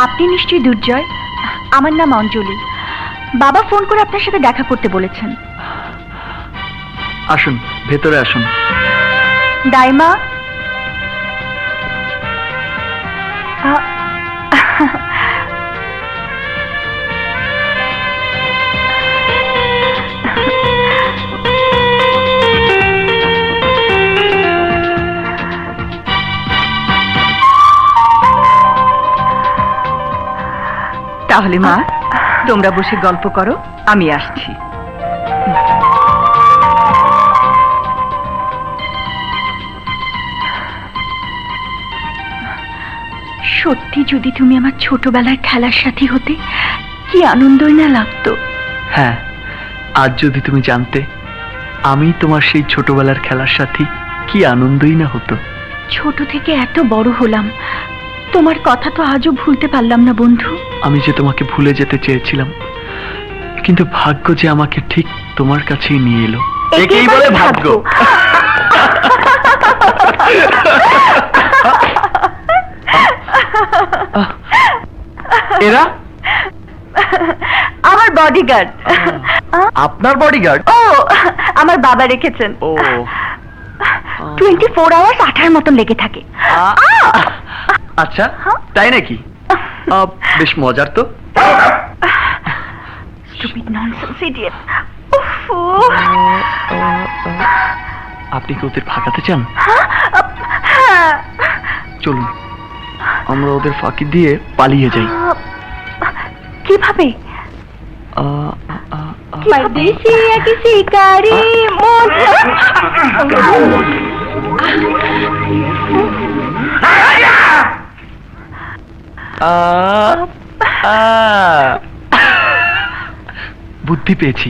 আপনি নিশ্চয়ই দুর্জয়। আমার নাম অঞ্জলি। বাবা ফোন করে আপনার সাথে দেখা করতে বলেছেন। আসুন, ভেতরে আসুন। দাইমা, তাহলে মা, তোমরা বসে গল্প করো, আমি আসছি। সত্যি যদি তুমি আমার ছোটবেলার খেলার সাথী হতে, কি আনন্দই না লাগতো। হ্যাঁ, আজ যদি তুমি জানতে আমি তোমার সেই ছোটবেলার খেলার সাথী, কি আনন্দই না হতো। ছোট থেকে এত বড় হলাম, তোমার কথা তো আজও ভুলতে পারলাম না বন্ধু। আমি যে তোমাকে ভুলে যেতে চেয়েছিলাম, কিন্তু ভাগ্য যে আমাকে ঠিক তোমার কাছেই নিয়ে এলো। একেই বলে ভাগ্য। এরা আমার বডিগার্ড। আপনার বডিগার্ড? ও, আমার বাবা রেখেছেন। ও, 24 আওয়ার্স আঠার মতন লেগে থাকে। আচ্ছা, তাই নাকি? বেশ মজার তো। Stupid nonsense idiot. আপনি কি ওদের ফাঁকাতে চান? হ্যাঁ। চলুন, আমরা ওদের ফাঁকি দিয়ে পালিয়ে যাই। কিভাবে? परदेसी या किसी कारी मौत। বুদ্ধি পেয়েছি।